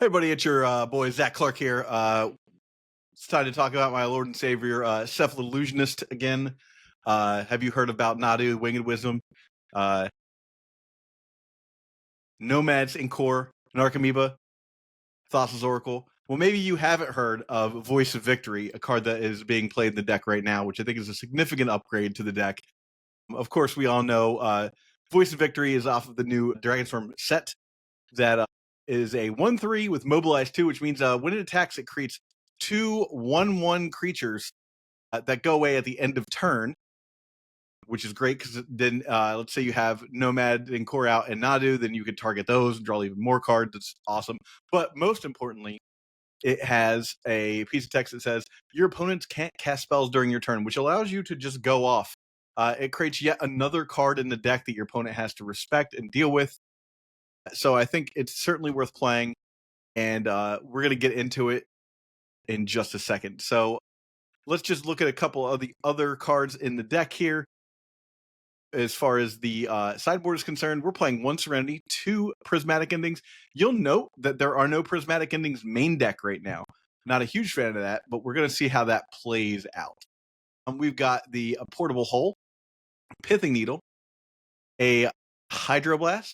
Hey, buddy, it's your boy Zac Clark here. It's time to talk about my Lord and Savior, Cephalid Illusionist again. Have you heard about Nadu, Winged Wisdom, uh, Nomads in Core, Narcomoeba, Thassa's Oracle? Well, maybe you haven't heard of Voice of Victory, a card that is being played in the deck right now, which I think is a significant upgrade to the deck. Of course, we all know Voice of Victory is off of the new Dragonstorm set that is a 1/3 with Mobilize 2, which means when it attacks, it creates two 1/1 creatures that go away at the end of turn, which is great because then let's say you have Nomad and Core out and Nadu, then you could target those and draw even more cards. That's awesome. But most importantly, it has a piece of text that says your opponents can't cast spells during your turn, which allows you to just go off. It creates yet another card in the deck that your opponent has to respect and deal with. So I think it's certainly worth playing, and we're going to get into it in just a second. So let's just look at a couple of the other cards in the deck here. As far as the sideboard is concerned, we're playing one Serenity, two Prismatic Endings. You'll note that there are no Prismatic Endings main deck right now. Not a huge fan of that, but we're going to see how that plays out. We've got the Portable Hull, Pithing Needle, a Hydroblast,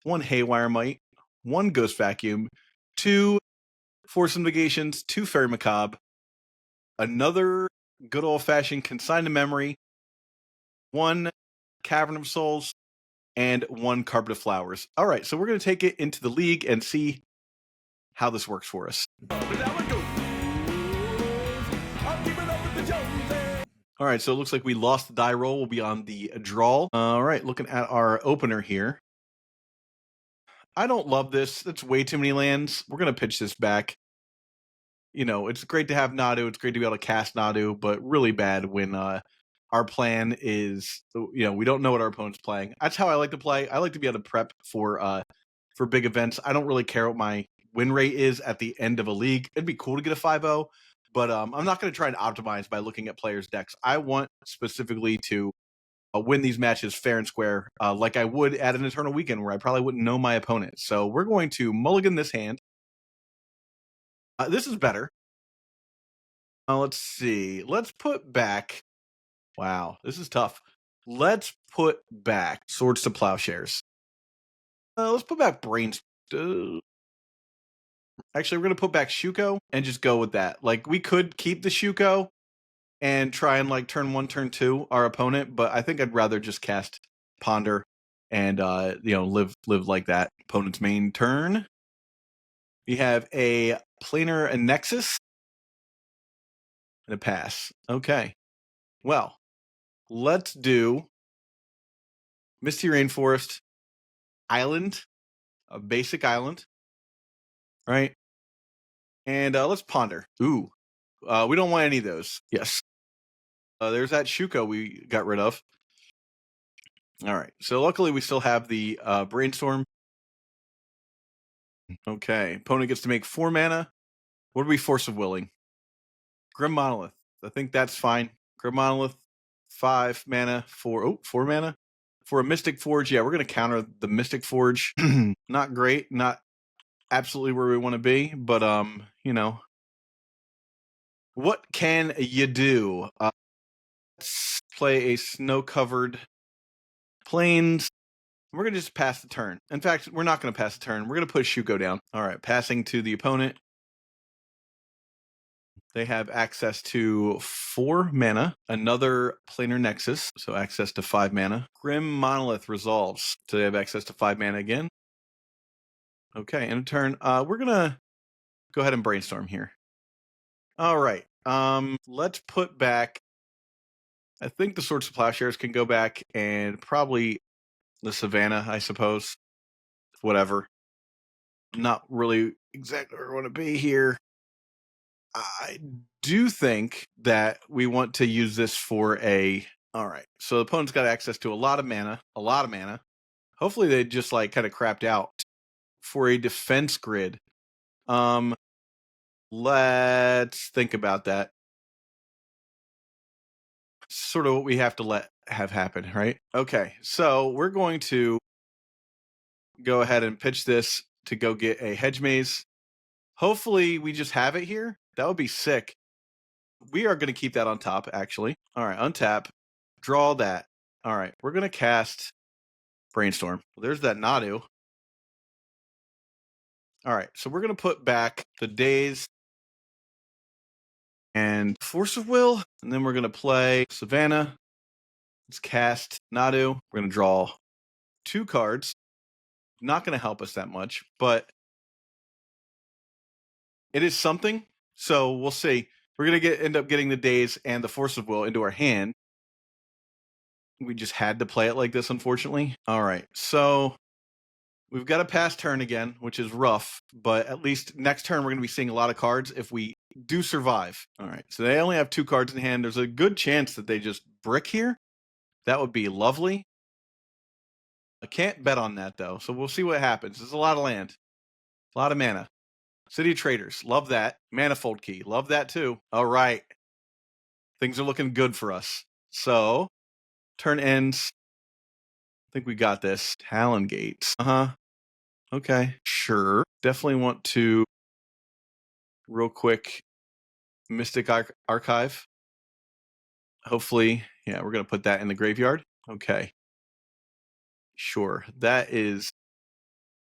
one Haywire Mite, one Ghost Vacuum, two Force Negations, two Fairy Macabre, another good old-fashioned Consign to Memory, one Cavern of Souls, and one Carpet of Flowers. All right, so we're going to take it into the league and see how this works for us. All right, so it looks like we lost the die roll. We'll be on the draw. All right, looking at our opener here. I don't love this. That's way too many lands. We're going to pitch this back. You know, it's great to have Nadu. It's great to be able to cast Nadu, but really bad when our plan is, we don't know what our opponent's playing. That's how I like to play. I like to be able to prep for big events. I don't really care what my win rate is at the end of a league. It'd be cool to get a 5-0, but I'm not going to try and optimize by looking at players' decks. I want specifically to win these matches fair and square, like I would at an Eternal Weekend where I probably wouldn't know my opponent. So we're going to mulligan this hand. This is better. Let's see. Let's put back. Wow, this is tough. Let's put back Swords to Plowshares. Let's put back Brains. Actually, we're going to put back Shuko and just go with that. Like, we could keep the Shuko and try and, like, turn 1, turn 2 our opponent, but I think I'd rather just cast Ponder and, live like that. Opponent's main turn. We have a Planar and Nexus and a pass. Okay. Well, let's do Misty Rainforest, Island, a basic island, right? And let's ponder. Ooh, we don't want any of those. Yes. There's that Shuko we got rid of. All right. So luckily we still have the Brainstorm. Okay. Opponent gets to make 4 mana. What are we Force of Willing? Grim Monolith. I think that's fine. Grim Monolith, 5 mana for 4 mana. For a Mystic Forge, yeah, we're going to counter the Mystic Forge. Not great, not absolutely where we want to be, but what can you do? Let's play a snow-covered plains. We're going to just pass the turn. In fact, we're not going to pass the turn. We're going to put Shuko down. All right, passing to the opponent. They have access to 4 mana, another Planar Nexus, so access to 5 mana. Grim Monolith resolves, so they have access to 5 mana again. Okay, in a turn, we're going to go ahead and Brainstorm here. All right, let's put back, I think the Swords of Plowshares can go back, and probably the Savannah, I suppose. Whatever. Not really exactly where I want to be here. I do think that we want to use this for a... All right, so the opponent's got access to a lot of mana. Hopefully they just like kind of crapped out for a defense grid. Let's think about that. Sort of what we have to let have happen, right? Okay, so we're going to go ahead and pitch this to go get a Hedge Maze. Hopefully we just have it here. That would be sick. We are going to keep that on top, actually. All right, untap, draw that. All right, we're going to cast Brainstorm. Well, there's that Nadu. All right, so we're going to put back the Daze and Force of Will, and then we're going to play Savannah. Let's cast Nadu. We're going to draw 2 cards. Not going to help us that much, but it is something. So we'll see. We're going to end up getting the Daze and the Force of Will into our hand. We just had to play it like this, unfortunately. All right, so we've got a pass turn again, which is rough, but at least next turn we're going to be seeing a lot of cards if we do survive. All right, so they only have 2 cards in hand. There's a good chance that they just brick here. That would be lovely. I can't bet on that, though, so we'll see what happens. There's a lot of land, a lot of mana. City of Traders, love that. Manifold Key, love that too. All right, things are looking good for us. So, turn ends. I think we got this. Talon Gates. Okay, sure. Definitely want to, real quick, Mystic Archive. Hopefully, yeah, we're going to put that in the graveyard. Okay. Sure. That is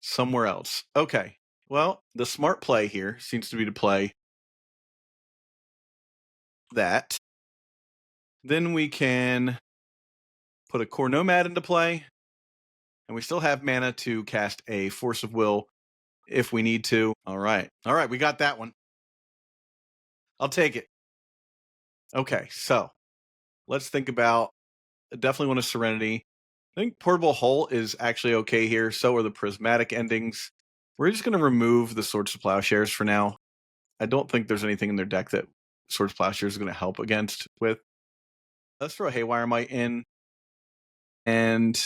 somewhere else. Okay. Well, the smart play here seems to be to play that. Then we can put a Core Nomad into play. And we still have mana to cast a Force of Will if we need to. All right. All right. We got that one. I'll take it. Okay. So let's think about, definitely want a Serenity. I think Portable Hull is actually okay here. So are the Prismatic Endings. We're just going to remove the Swords to Plowshares for now. I don't think there's anything in their deck that Swords to Plowshares is going to help against with. Let's throw Haywire Might in. And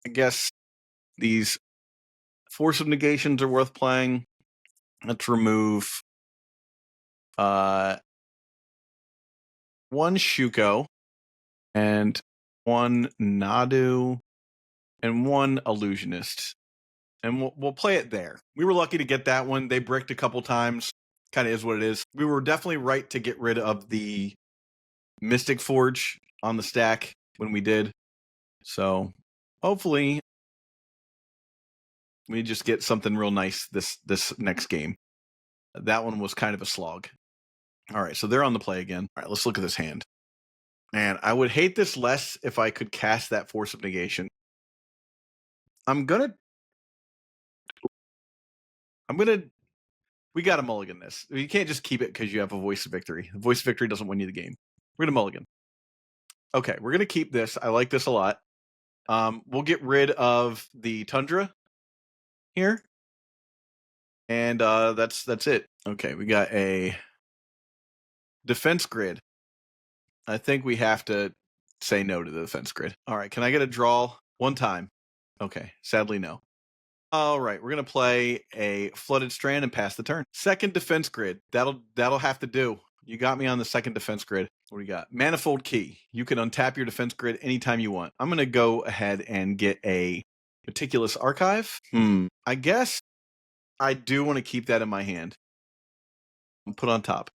I guess these Force of Negations are worth playing. Let's remove 1 Shuko and 1 Nadu and 1 Illusionist. And we'll play it there. We were lucky to get that one. They bricked a couple times. Kind of is what it is. We were definitely right to get rid of the Mystic Forge on the stack when we did. So hopefully we just get something real nice this next game. That one was kind of a slog. All right, so they're on the play again. All right, let's look at this hand. Man, I would hate this less if I could cast that Force of Negation. We got to mulligan this. You can't just keep it because you have a Voice of Victory. The Voice of Victory doesn't win you the game. We're going to mulligan. Okay, we're going to keep this. I like this a lot. We'll get rid of the Tundra here. And that's it. Okay, we got a Defense Grid. I think we have to say no to the Defense Grid. All right, can I get a draw one time? Okay, sadly no. All right, we're gonna play a Flooded Strand and pass the turn. Second Defense Grid. That'll have to do. You got me on the second Defense Grid. What do we got? Manifold Key. You can untap your Defense Grid anytime you want. I'm gonna go ahead and get a Meticulous Archive. I guess I do want to keep that in my hand. Put on top.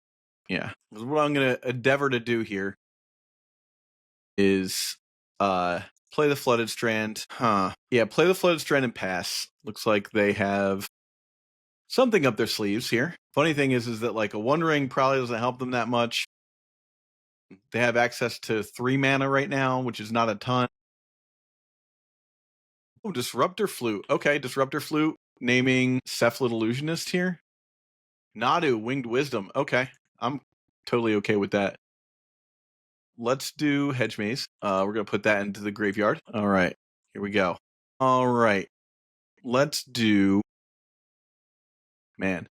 Yeah. What I'm gonna endeavor to do here is play the Flooded Strand. Yeah, play the Flooded Strand and pass. Looks like they have something up their sleeves here. Funny thing is that like a One Ring probably doesn't help them that much. They have access to 3 mana right now, which is not a ton. Oh, Disruptor Flute. Okay, Disruptor Flute. Naming Cephalid Illusionist here. Nadu, Winged Wisdom. Okay, I'm totally okay with that. Let's do Hedge Maze. We're going to put that into the graveyard. All right, here we go. All right, let's do... Man,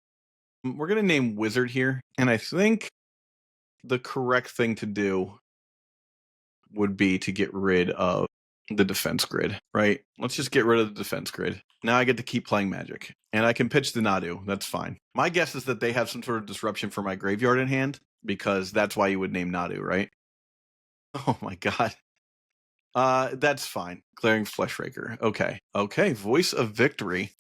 we're going to name Wizard here. And I think the correct thing to do would be to get rid of the Defense Grid, right? Let's just get rid of the Defense Grid. Now I get to keep playing Magic. And I can pitch the Nadu. That's fine. My guess is that they have some sort of disruption for my graveyard in hand, because that's why you would name Nadu, right? Oh my god. That's fine. Glaring Fleshraker. Okay. Okay, Voice of Victory.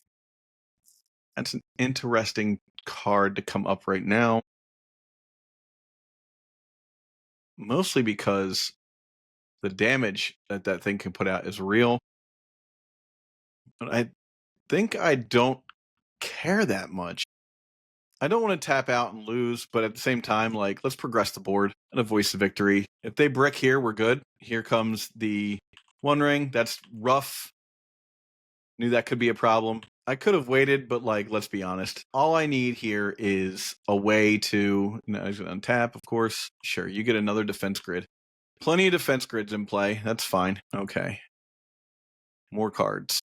That's an interesting card to come up right now. Mostly because the damage that that thing can put out is real. But I think I don't care that much. I don't want to tap out and lose, but at the same time, like, let's progress the board and a voice of victory. If they brick here, we're good. Here comes the One Ring. That's rough. Knew that could be a problem. I could have waited, but like, let's be honest. All I need here is a way to, he's going to untap, of course. Sure, you get another defense grid. Plenty of defense grids in play. That's fine. Okay. More cards.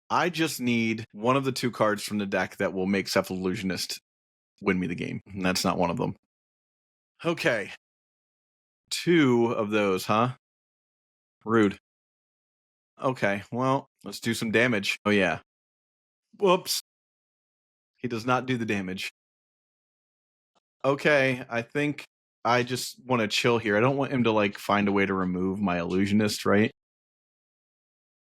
I just need one of the two cards from the deck that will make Cephalid Illusionist win me the game. And that's not one of them. Okay. Two of those, huh? Rude. Okay, well, let's do some damage. Oh, yeah. Whoops. He does not do the damage. Okay, I think I just want to chill here. I don't want him to, like, find a way to remove my Illusionist, right?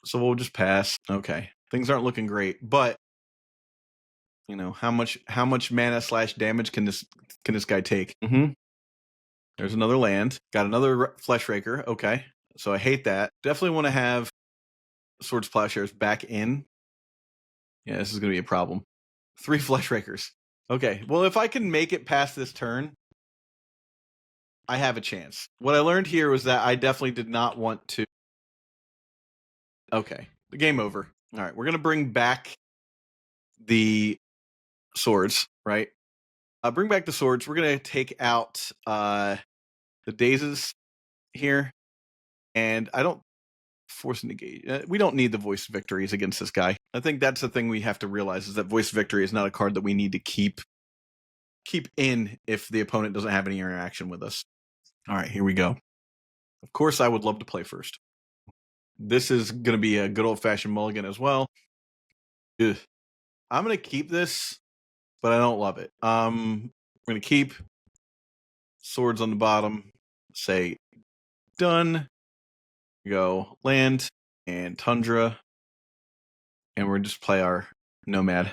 So we'll just pass. Okay. Things aren't looking great, but you know, how much mana / damage can this guy take? There's another land. Got another Flesh Raker. Okay. So I hate that. Definitely want to have Swords Plowshares back in. Yeah, this is going to be a problem. 3 Flesh Rakers. Okay. Well, if I can make it past this turn, I have a chance. What I learned here was that I definitely did not want to. Okay. The game over. All right. We're going to bring back the swords, right? Bring back the swords. We're going to take out the dazes here. And I don't force negate. We don't need the voice victories against this guy. I think that's the thing we have to realize is that voice victory is not a card that we need to keep in if the opponent doesn't have any interaction with us. All right, here we go. Of course, I would love to play first. This is going to be a good old-fashioned mulligan as well. Ugh. I'm going to keep this, but I don't love it. We're going to keep swords on the bottom. Say done. Go land and tundra. And we're just play our nomad.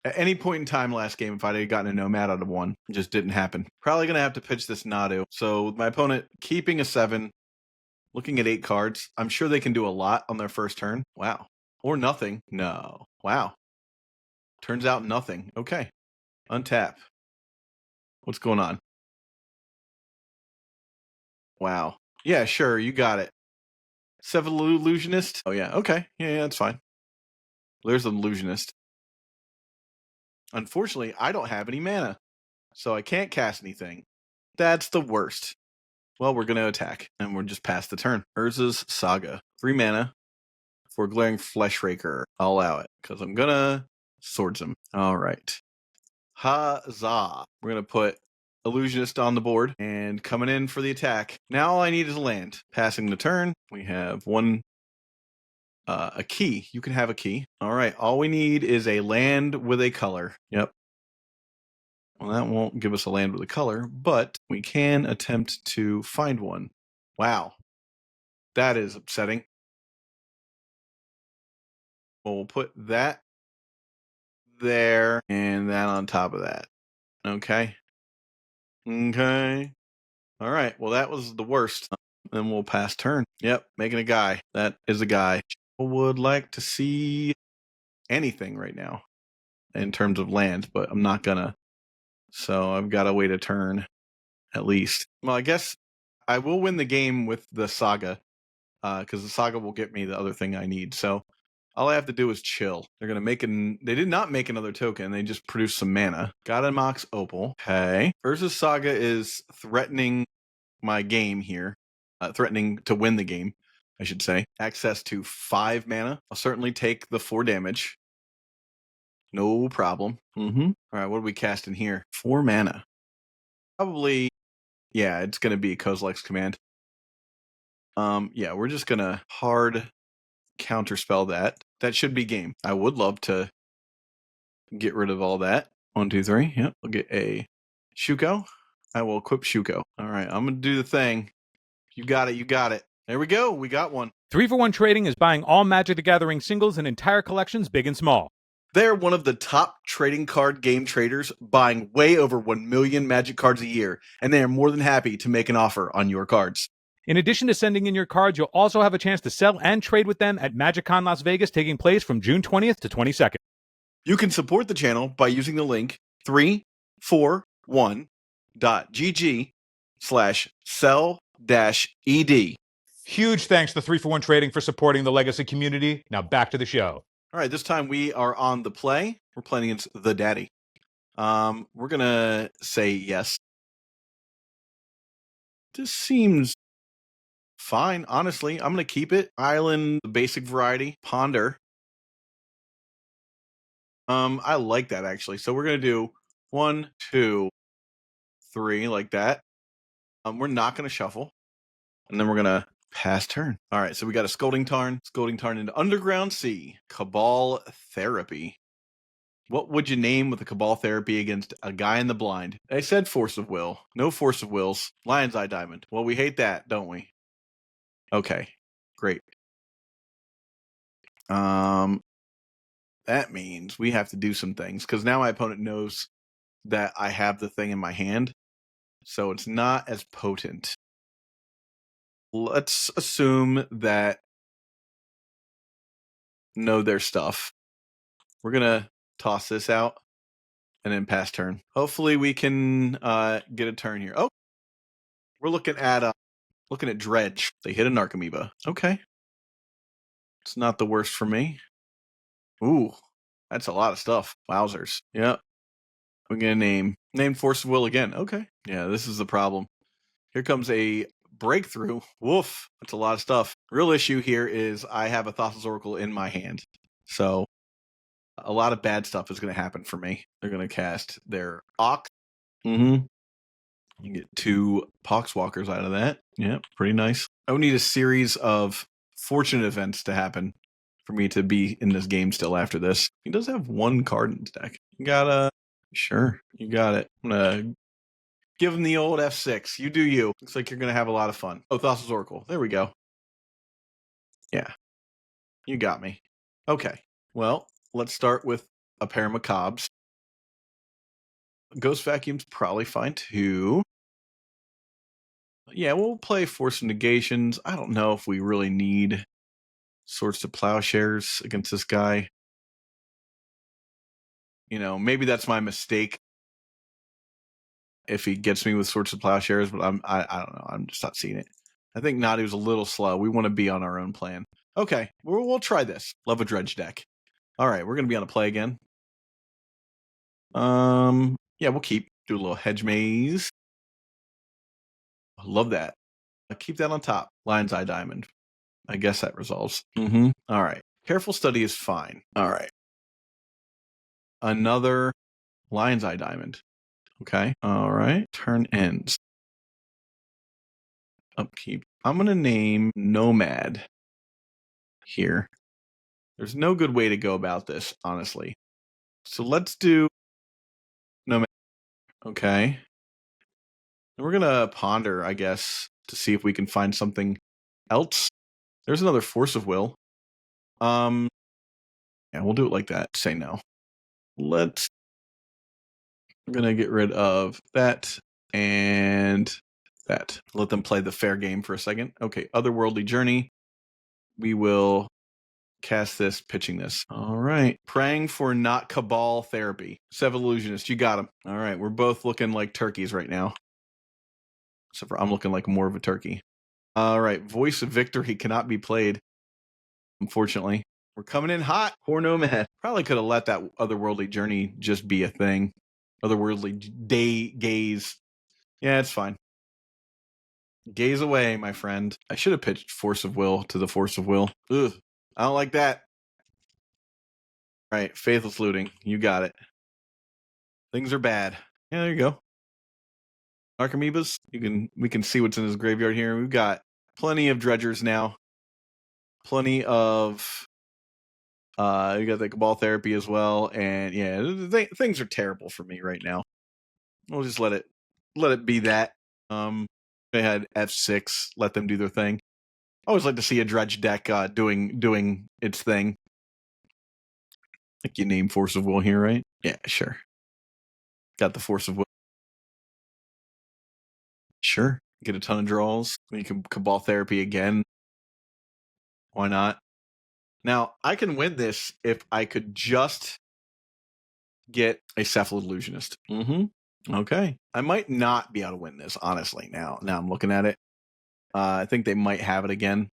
At any point in time last game, if I'd have gotten a nomad out of one, it just didn't happen. Probably going to have to pitch this Nadu. So with my opponent keeping a 7, looking at 8 cards, I'm sure they can do a lot on their first turn. Wow. Or nothing. No. Wow. Turns out nothing. Okay. Untap. What's going on? Wow. Yeah, sure. You got it. Cephalid Illusionist. Oh, yeah. Okay. Yeah, that's fine. There's an Illusionist. Unfortunately, I don't have any mana, so I can't cast anything. That's the worst. Well, we're going to attack, and we're just past the turn. Urza's Saga. 3 mana for Glaring Flesh Raker. I'll allow it, because I'm going to Swords him. All right. Huzzah. We're going to put Illusionist on the board, and coming in for the attack. Now all I need is a land. Passing the turn, we have a key. You can have a key. All right. All we need is a land with a color. Yep. Well, that won't give us a land with a color, but we can attempt to find one. Wow. That is upsetting. Well, we'll put that there and that on top of that. Okay. Okay. All right. Well, that was the worst. Then we'll pass turn. Yep. Making a guy. That is a guy. Would like to see anything right now in terms of land, but I'm not gonna. So I've got to wait a turn at least. Well, I guess I will win the game with the Saga because the Saga will get me the other thing I need. So all I have to do is chill. They're going to make they did not make another token. They just produced some mana. Got a Mox Opal. Okay. Urza's Saga is threatening my game here. Threatening to win the game, I should say. Access to 5 mana. I'll certainly take the 4 damage. No problem. All right, what are we casting here? 4 mana. Probably, yeah, it's going to be Kozilek's Command. Yeah, we're just going to hard counterspell that. That should be game. I would love to get rid of all that. 1, 2, 3. Yep, we'll get a Shuko. I will equip Shuko. All right, I'm going to do the thing. You got it. You got it. There we go. We got one. 3-for-1 Trading is buying all Magic the Gathering singles and entire collections, big and small. They're one of the top trading card game traders, buying way over 1 million Magic cards a year, and they are more than happy to make an offer on your cards. In addition to sending in your cards, you'll also have a chance to sell and trade with them at MagicCon Las Vegas, taking place from June 20th to 22nd. You can support the channel by using the link 341.gg/sell-ed. Huge thanks to 3-for-1 Trading for supporting the Legacy community. Now back to the show. All right, this time we are on the play. We're playing against the Daddy. We're going to say yes. This seems fine, honestly. I'm going to keep it. Island, the basic variety. Ponder. I like that, actually. So we're going to do 1, 2, 3, like that. We're not going to shuffle. And then we're going to pass turn. All right, so we got a Scolding Tarn into Underground Sea. Cabal Therapy. What would you name with a Cabal Therapy against a guy in the blind? I said Force of Will. No Force of Wills. Lion's Eye Diamond. Well, we hate that, don't we? Okay, great. That means we have to do some things, because now my opponent knows that I have the thing in my hand, so it's not as potent. Let's assume that know their stuff. We're going to toss this out and then pass turn. Hopefully we can get a turn here. Oh, we're looking at Dredge. They hit a Narcomoeba. Okay. It's not the worst for me. Ooh, that's a lot of stuff. Wowzers. Yep. We're going to name Force of Will again. Okay. Yeah, this is the problem. Here comes a Breakthrough. Woof. That's a lot of stuff. Real issue here is I have a Thassa's Oracle in my hand. So a lot of bad stuff is going to happen for me. They're going to cast their Ox. You get 2 Poxwalkers out of that. Yeah, pretty nice. I would need a series of fortunate events to happen for me to be in this game still after this. He does have 1 card in his deck. Sure, you got it. I'm going to give him the old F6. You do you. Looks like you're going to have a lot of fun. Oh, Thassa's Oracle. There we go. Yeah, you got me. Okay, well, let's start with a pair of Macabres. Ghost Vacuum's probably fine too. Yeah, we'll play Force of Negations. I don't know if we really need Swords to Plowshares against this guy. You know, maybe that's my mistake if he gets me with Swords to Plowshares, but I don't know. I'm just not seeing it. I think Nadi's a little slow. We want to be on our own plan. Okay, we'll try this. Love a Dredge deck. All right, we're going to be on a play again. Yeah, we'll do a little Hedge Maze. Love that. I'll keep that on top. Lion's Eye Diamond. I guess that resolves. All right. Careful Study is fine. All right. Another Lion's Eye Diamond. Okay. All right. Turn ends. Upkeep. I'm going to name Nomad here. There's no good way to go about this, honestly. So let's do Nomad. Okay. And we're going to ponder, I guess, to see if we can find something else. There's another Force of Will. Yeah, we'll do it like that. Say no. I'm going to get rid of that and that. Let them play the fair game for a second. Okay, Otherworldly Journey. We will cast this, pitching this. All right. Praying for not Cabal Therapy. Sev Illusionist, you got him. All right, we're both looking like turkeys right now. Except for I'm looking like more of a turkey. All right, Voice of Victory cannot be played, unfortunately. We're coming in hot. Poor Nomad. Probably could have let that Otherworldly Journey just be a thing. Otherworldly Gaze. Yeah, it's fine. Gaze away, my friend. I should have pitched Force of Will to the Force of Will. Ugh, I don't like that. All right, Faithless Looting. You got it. Things are bad. Yeah, there you go. Narcomoebas. We can see what's in his graveyard here. We've got plenty of dredgers now. Plenty of you got the Cabal Therapy as well, and yeah, things are terrible for me right now. We'll just let it be that. They had F6, let them do their thing. I always like to see a dredge deck doing its thing. I think you name Force of Will here, right? Yeah, sure. Got the Force of Will. Sure. Get a ton of draws. You can Cabal Therapy again. Why not? Now, I can win this if I could just get a Cephalid Illusionist. Okay. I might not be able to win this, honestly, now I'm looking at it. I think they might have it again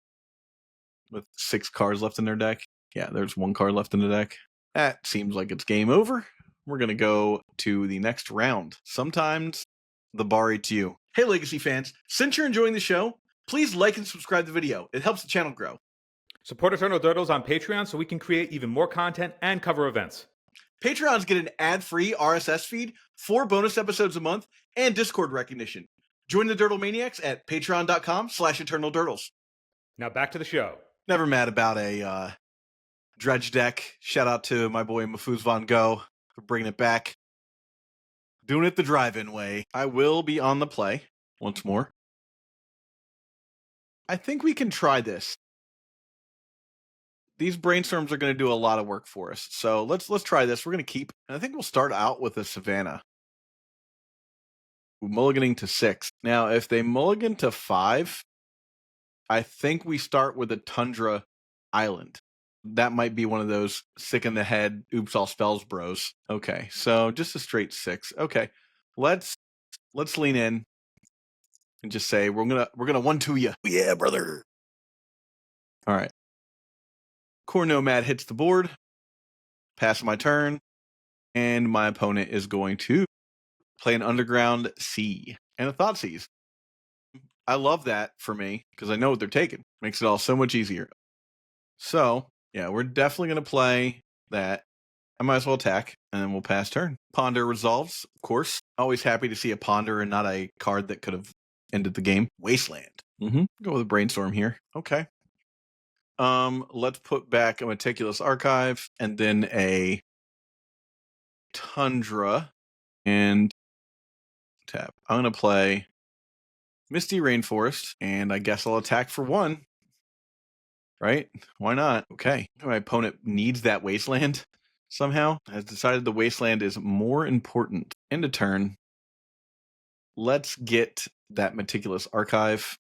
with 6 cards left in their deck. Yeah, there's 1 card left in the deck. That seems like it's game over. We're going to go to the next round. Sometimes the bar eats you. Hey, Legacy fans, since you're enjoying the show, please like and subscribe to the video. It helps the channel grow. Support Eternal Turtles on Patreon so we can create even more content and cover events. Patreons get an ad-free RSS feed, 4 bonus episodes a month, and Discord recognition. Join the Dirtle Maniacs at patreon.com/eternaldurtles. Now back to the show. Never mad about a dredge deck. Shout out to my boy Mafuz Von Go for bringing it back. Doing it the drive-in way. I will be on the play once more. I think we can try this. These brainstorms are going to do a lot of work for us. So let's try this. We're going to keep, and I think we'll start out with a Savannah. Mulliganing to 6. Now, if they mulligan to 5, I think we start with a Tundra Island. That might be one of those sick in the head, oops, all spells bros. Okay, so just a straight 6. Okay, let's lean in and just say we're gonna 1-2 you. Yeah, brother. All right. Core Nomad hits the board. Pass my turn, and my opponent is going to play an Underground Sea and a Thoughtseize. I love that for me because I know what they're taking. Makes it all so much easier. So, yeah, we're definitely going to play that. I might as well attack, and then we'll pass turn. Ponder resolves, of course. Always happy to see a Ponder and not a card that could have ended the game. Wasteland. Go with a Brainstorm here. Okay. Let's put back a Meticulous Archive, and then a Tundra, and tap. I'm going to play Misty Rainforest, and I guess I'll attack for 1. Right? Why not? Okay. My opponent needs that Wasteland somehow. Has decided the Wasteland is more important. End of turn. Let's get that Meticulous Archive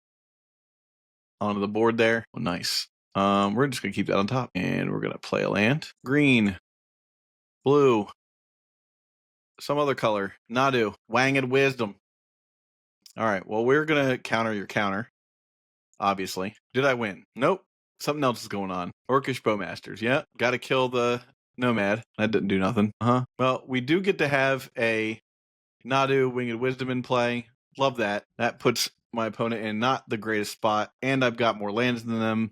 onto the board there. Oh, nice. We're just going to keep that on top. And we're going to play a land. Green. Blue. Some other color. Nadu. Wanged Wisdom. All right. Well, we're going to counter your counter. Obviously. Did I win? Nope. Something else is going on. Orcish Bowmasters. Yeah. Got to kill the Nomad. That didn't do nothing. Well, we do get to have a Nadu Winged Wisdom in play. Love that. That puts my opponent in not the greatest spot. And I've got more lands than them.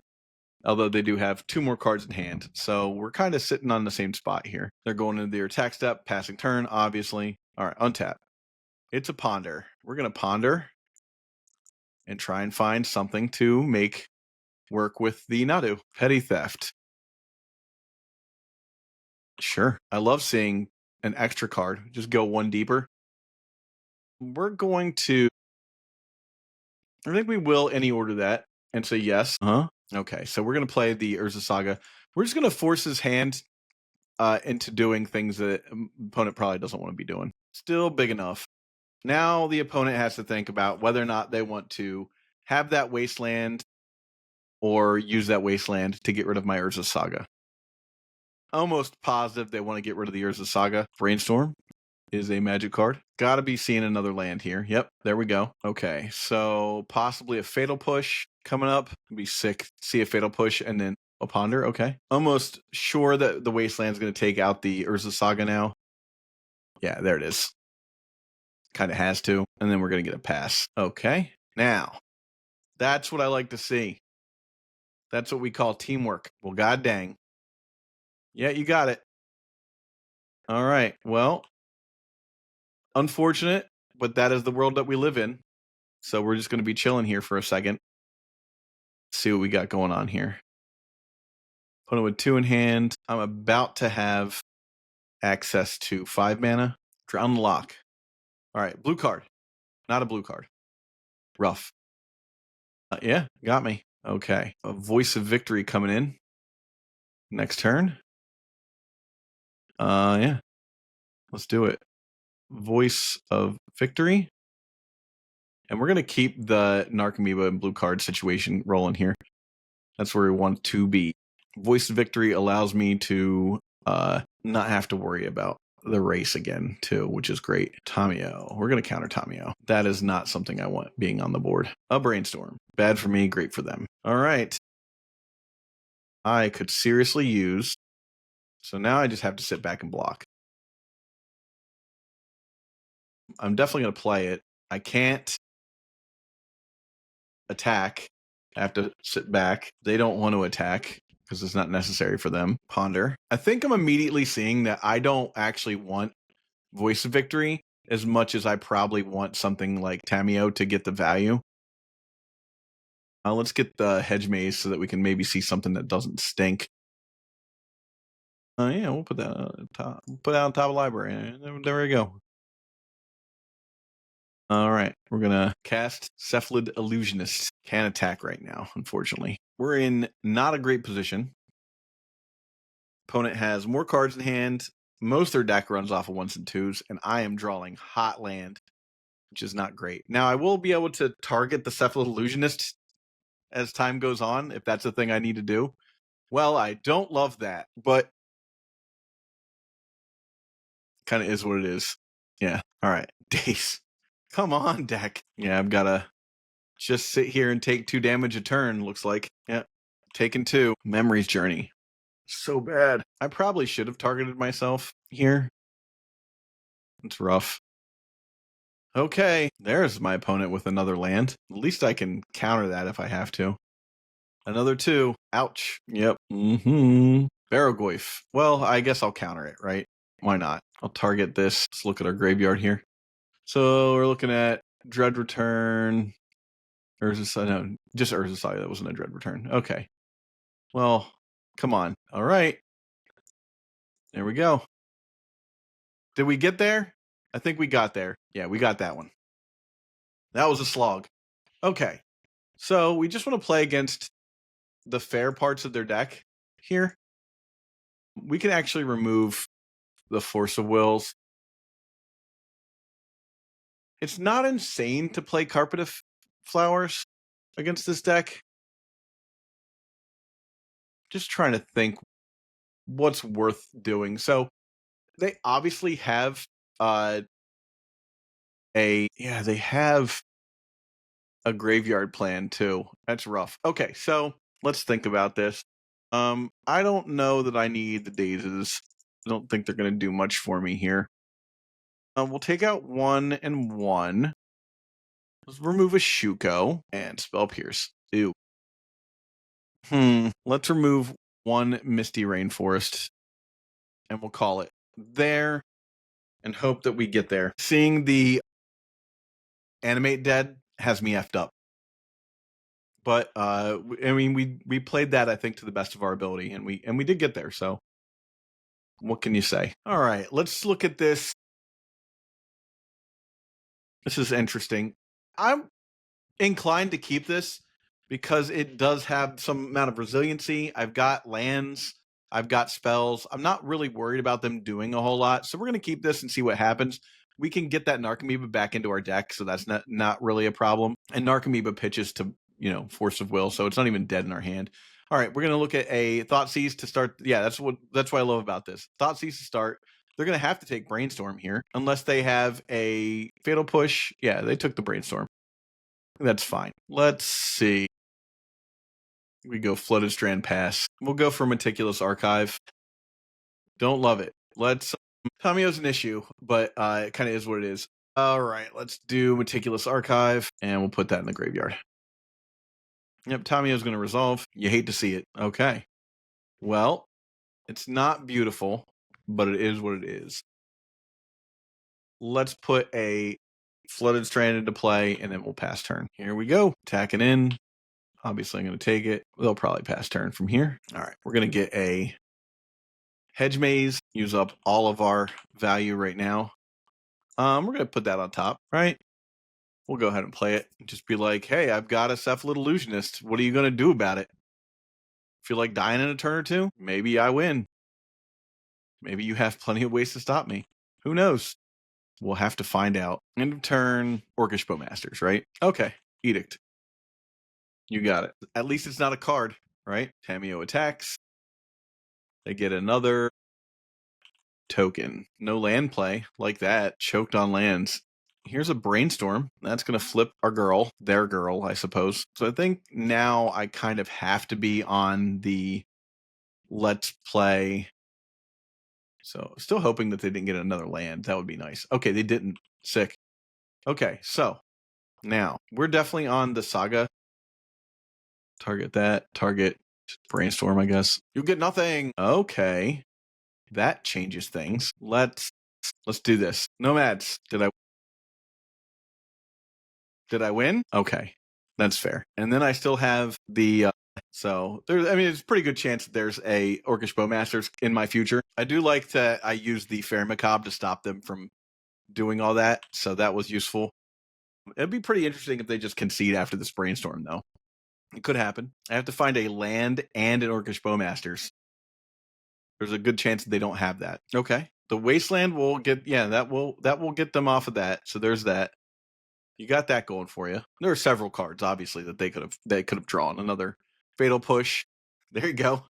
Although they do have 2 more cards in hand. So we're kind of sitting on the same spot here. They're going into their attack step. Passing turn, obviously. All right. Untap. It's a Ponder. We're going to Ponder and try and find something to make work with the Nadu. Petty Theft. Sure. I love seeing an extra card. Just go 1 deeper. We're going to... I think we will any order that and say yes. Okay, so we're going to play the Urza Saga. We're just going to force his hand into doing things that opponent probably doesn't want to be doing. Still big enough. Now the opponent has to think about whether or not they want to have that Wasteland or use that Wasteland to get rid of my Urza Saga. Almost positive they want to get rid of the Urza Saga. Brainstorm is a magic card. Gotta be seeing another land here. Yep, there we go. Okay, so possibly a Fatal Push coming up. It'd be sick. See a Fatal Push and then a Ponder. Okay. Almost sure that the Wasteland's going to take out the Urza Saga now. Yeah, there it is. Kind of has to. And then we're going to get a pass. Okay. Now, that's what I like to see. That's what we call teamwork. Well, god dang. Yeah, you got it. All right. Well, unfortunate, but that is the world that we live in. So we're just going to be chilling here for a second. See what we got going on here. Put it with 2 in hand. I'm about to have access to 5 mana. Unlock. All right, blue card. Not a blue card. Rough. Yeah, got me. Okay. A Voice of Victory coming in. Next turn. Yeah. Let's do it. Voice of Victory. And we're going to keep the Narcomoeba and blue card situation rolling here. That's where we want to be. Voice of Victory allows me to not have to worry about the race again, too, which is great. Tamio. We're going to counter Tamio. That is not something I want being on the board. A Brainstorm. Bad for me, great for them. All right. I could seriously use... So now I just have to sit back and block. I'm definitely going to play it. I can't attack. I have to sit back. They don't want to attack because it's not necessary for them. Ponder. I think I'm immediately seeing that I don't actually want Voice of Victory as much as I probably want something like Tamio to get the value. Let's get the Hedge Maze so that we can maybe see something that doesn't stink. Yeah, we'll put that on top. Put that on top of library. There we go. All right, we're gonna cast Cephalid Illusionist. Can't attack right now, unfortunately. We're in not a great position. Opponent has more cards in hand. Most of their deck runs off of 1s and 2s, and I am drawing hot land, which is not great. Now, I will be able to target the Cephalid Illusionist as time goes on, if that's the thing I need to do. Well, I don't love that, but kind of is what it is. Yeah, all right. Dace. Come on, deck. Yeah, I've got to just sit here and take 2 damage a turn, looks like. Yeah, taking 2. Memory's Journey. So bad. I probably should have targeted myself here. It's rough. Okay, there's my opponent with another land. At least I can counter that if I have to. Another 2. Ouch. Yep. Barrogoyf. Well, I guess I'll counter it, right? Why not? I'll target this. Let's look at our graveyard here. So we're looking at Dread Return. No, just Urza. Sorry, that wasn't a Dread Return. Okay. Well, come on. All right. There we go. Did we get there? I think we got there. Yeah, we got that one. That was a slog. Okay. So we just want to play against the fair parts of their deck here. We can actually remove the Force of Wills. It's not insane to play Carpet of Flowers against this deck. Just trying to think what's worth doing. So they obviously have they have a graveyard plan too. That's rough. Okay, so let's think about this. I don't know that I need the Dazes. I don't think they're going to do much for me here. We'll take out 1 and 1. Let's remove a Shuko and Spell Pierce. Ew. Let's remove 1 Misty Rainforest and we'll call it there and hope that we get there. Seeing the Animate Dead has me effed up. But I mean, we played that, I think, to the best of our ability, and we did get there. So, what can you say? All right, let's look at this. This is interesting. I'm inclined to keep this because it does have some amount of resiliency. I've got lands. I've got spells. I'm not really worried about them doing a whole lot. So we're going to keep this and see what happens. We can get that Narcomoeba back into our deck, so that's not really a problem. And Narcomoeba pitches to, Force of Will, so it's not even dead in our hand. All right, we're going to look at a Thoughtseize to start. Yeah, that's what I love about this. Thoughtseize to start. They're going to have to take Brainstorm here, unless they have a Fatal Push. Yeah, they took the Brainstorm. That's fine. Let's see. We go Flooded Strand Pass. We'll go for Meticulous Archive. Don't love it. Tamio's an issue, but it kind of is what it is. All right, let's do Meticulous Archive, and we'll put that in the graveyard. Yep, Tamio's going to resolve. You hate to see it. Okay. Well, it's not beautiful, but it is what it is. Let's put a Flooded Strand into play, and then we'll pass turn. Here we go. Attacking in. Obviously, I'm going to take it. They'll probably pass turn from here. All right, we're going to get a Hedge Maze. Use up all of our value right now. We're going to put that on top, right? We'll go ahead and play it. Just be like, hey, I've got a Cephalid Illusionist. What are you going to do about it? Feel like dying in a turn or two? Maybe I win. Maybe you have plenty of ways to stop me. Who knows? We'll have to find out. End of turn, Orcish Bowmasters, right? Okay, Edict. You got it. At least it's not a card, right? Tamiyo attacks. They get another token. No land play like that. Choked on lands. Here's a Brainstorm. That's going to flip our girl, their girl, I suppose. So I think now I kind of have to be on the let's play. So still hoping that they didn't get another land. That would be nice. Okay, they didn't. Sick. Okay, so now we're definitely on the Saga. Target that. Target Brainstorm, I guess. You get nothing. Okay. That changes things. Let's do this. Nomads. Did I win? Okay. That's fair. And then I still have the so there's, I mean, it's a pretty good chance that there's a Orcish Bowmasters in my future. I do like that I use the Fair Macabre to stop them from doing all that, so that was useful. It'd be pretty interesting if they just concede after this Brainstorm, though. It could happen. I have to find a land and an Orcish Bowmasters. There's a good chance that they don't have that. Okay. The Wasteland will get that will get them off of that. So there's that. You got that going for you. There are several cards, obviously, that they could have drawn. Another Fatal Push. There you go.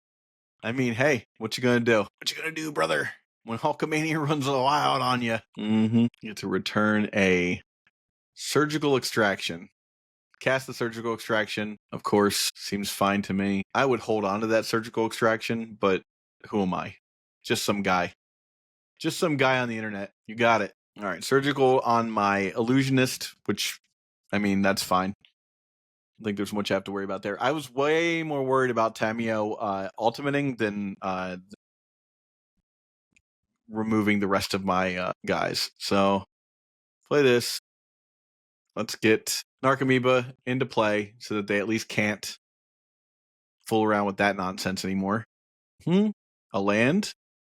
I mean, hey, what you gonna do? What you gonna do, brother? When Hulkamania runs wild on you. You get to return a Surgical Extraction. Cast the Surgical Extraction, of course, seems fine to me. I would hold on to that Surgical Extraction, but who am I? Just some guy. Just some guy on the internet. You got it. All right, Surgical on my Illusionist, which, I mean, that's fine. I think there's much I have to worry about there. I was way more worried about Tamiyo ultimating than removing the rest of my guys. So, play this. Let's get Narcomoeba into play so that they at least can't fool around with that nonsense anymore. A land,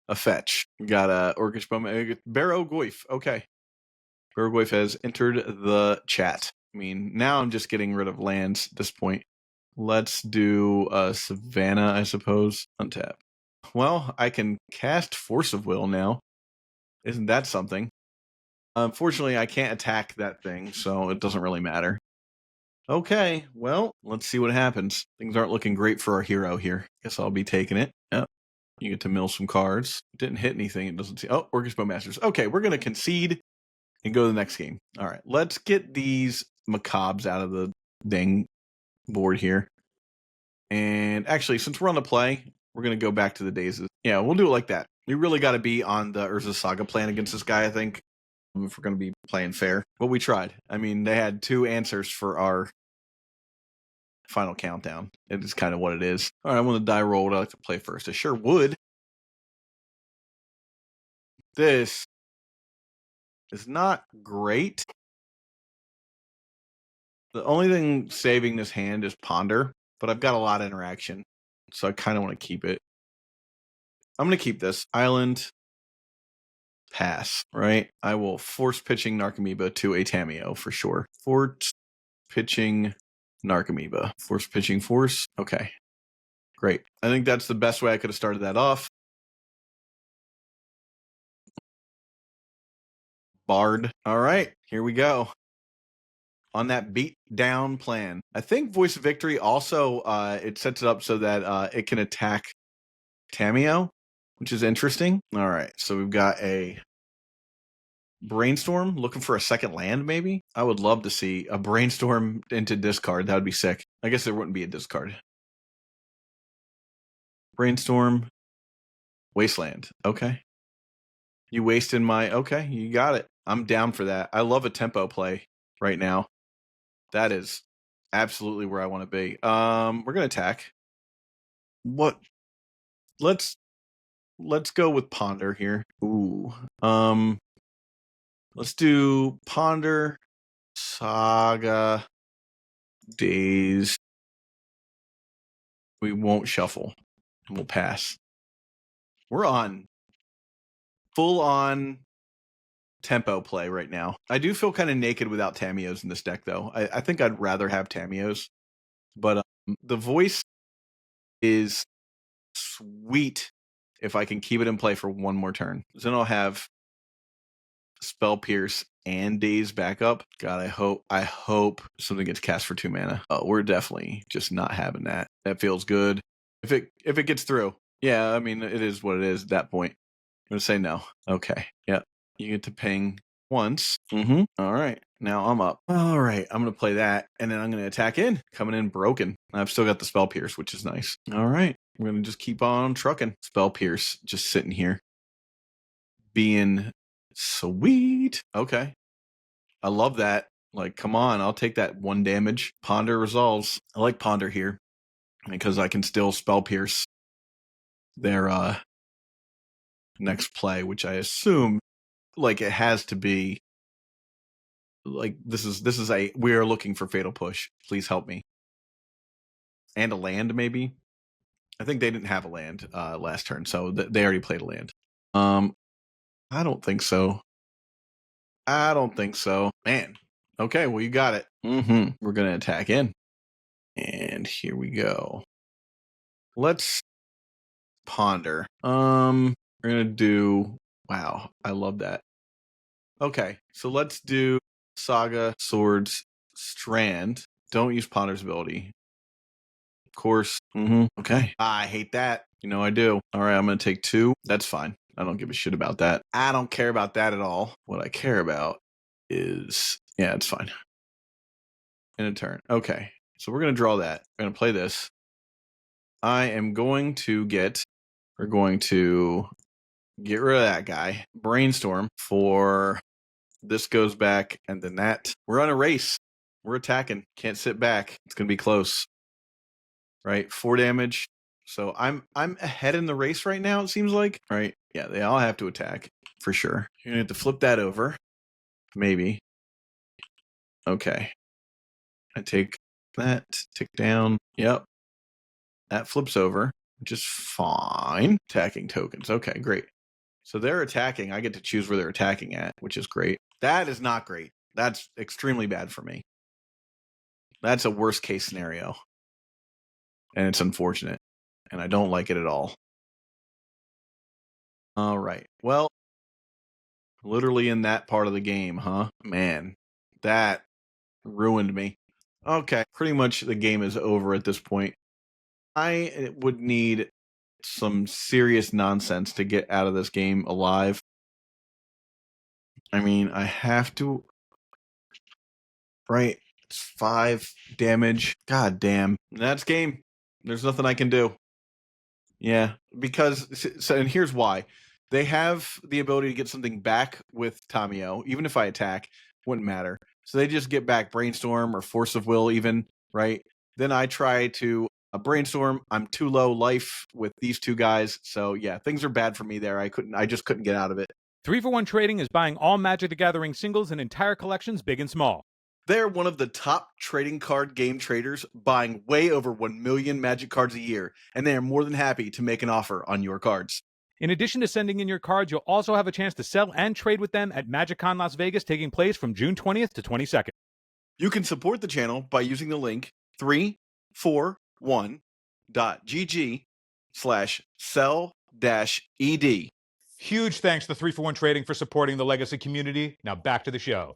a fetch. We got a Orcish Bowman, Barrow Goyf. Okay. Barrow Goyf has entered the chat. I mean, now I'm just getting rid of lands at this point. Let's do Savannah, I suppose. Untap. Well, I can cast Force of Will now. Isn't that something? Unfortunately, I can't attack that thing, so it doesn't really matter. Okay, well, let's see what happens. Things aren't looking great for our hero here. Guess I'll be taking it. Yep. You get to mill some cards. Didn't hit anything. It doesn't see. Oh, Orcish Bowmasters. Okay, we're going to concede and go to the next game. All right, let's get these Macabres out of the dang board here. And actually, since we're on the play, we're going to go back to the days. Yeah, we'll do it like that. We really got to be on the Urza Saga plan against this guy, I think, if we're going to be playing fair. But we tried. I mean, they had 2 answers for our final countdown. It is kind of what it is. All right, I want to die roll. Would I like to play first? I sure would. This is not great. The only thing saving this hand is Ponder, but I've got a lot of interaction, so I kind of want to keep it. I'm going to keep this. Island, pass, right? I will force pitching Narcomoeba to a Tamiyo for sure. Force pitching Narcomoeba. Force pitching force. Okay, great. I think that's the best way I could have started that off. Bard. All right, here we go. On that beat down plan. I think Voice of Victory also it sets it up so that it can attack Tamiyo, which is interesting. All right, so we've got a Brainstorm, looking for a second land, maybe? I would love to see a Brainstorm into discard. That would be sick. I guess there wouldn't be a discard. Brainstorm, Wasteland. Okay. You wasted my... Okay, you got it. I'm down for that. I love a tempo play right now. That is absolutely where I want to be. We're going to attack. What? Let's go with Ponder here. Ooh. Let's do Ponder, Saga, Days. We won't shuffle. And we'll pass. We're on full on tempo play right now. I do feel kind of naked without Tamios in this deck, though. I think I'd rather have Tamios, but the voice is sweet if I can keep it in play for one more turn. Then I'll have Spell Pierce and Daze backup. God, I hope something gets cast for 2 mana. Oh, we're definitely just not having that. That feels good. If it gets through. Yeah, I mean, it is what it is at that point. I'm gonna say no. Okay. Yep. You get to ping once. All right. Now I'm up. All right. I'm gonna play that, and then I'm gonna attack in. Coming in broken. I've still got the Spell Pierce, which is nice. All right. I'm gonna just keep on trucking. Spell Pierce just sitting here, being sweet. Okay. I love that. Like, come on, I'll take that 1 damage. Ponder resolves. I like Ponder here because I can still Spell Pierce their next play, which I assume like it has to be like this is a we are looking for Fatal Push. Please help me. And a land, maybe. I think they didn't have a land last turn, so they already played a land. I don't think so. I don't think so. Man. Okay, well you got it. We're gonna attack in. And here we go. Let's ponder. We're gonna do wow, I love that. Okay, so let's do Saga, Swords, Strand. Don't use Ponder's ability. Of course. Okay. I hate that. You know I do. All right, I'm going to take 2. That's fine. I don't give a shit about that. I don't care about that at all. What I care about is... Yeah, it's fine. In a turn. Okay. So we're going to draw that. We're going to play this. I am going to get... We're going to get rid of that guy. Brainstorm for... This goes back, and then that. We're on a race. We're attacking. Can't sit back. It's going to be close. Right? 4 damage. So I'm ahead in the race right now, it seems like. Right? Yeah, they all have to attack. For sure. You're going to have to flip that over. Maybe. Okay. I take that. Tick down. Yep. That flips over. Just fine. Attacking tokens. Okay, great. So they're attacking. I get to choose where they're attacking at, which is great. That is not great. That's extremely bad for me. That's a worst case scenario. And it's unfortunate. And I don't like it at all. All right. Well, literally in that part of the game, huh? Man, that ruined me. Okay. Pretty much the game is over at this point. I would need some serious nonsense to get out of this game alive. I mean, I have to... Right. It's 5 damage. God damn. That's game. There's nothing I can do. Yeah, because so and here's why. They have the ability to get something back with Tamio, even if I attack, wouldn't matter. So they just get back Brainstorm or Force of Will even, right? Then I try to Brainstorm. I'm too low life with these 2 guys. So yeah, things are bad for me there. I just couldn't get out of it. 3-for-1 Trading is buying all Magic the Gathering singles and entire collections, big and small. They're one of the top trading card game traders, buying way over 1 million Magic cards a year, and they are more than happy to make an offer on your cards. In addition to sending in your cards, you'll also have a chance to sell and trade with them at MagicCon Las Vegas, taking place from June 20th to 22nd. You can support the channel by using the link 341.gg/sell-ed. Huge thanks to 3-for-1 Trading for supporting the Legacy community. Now back to the show.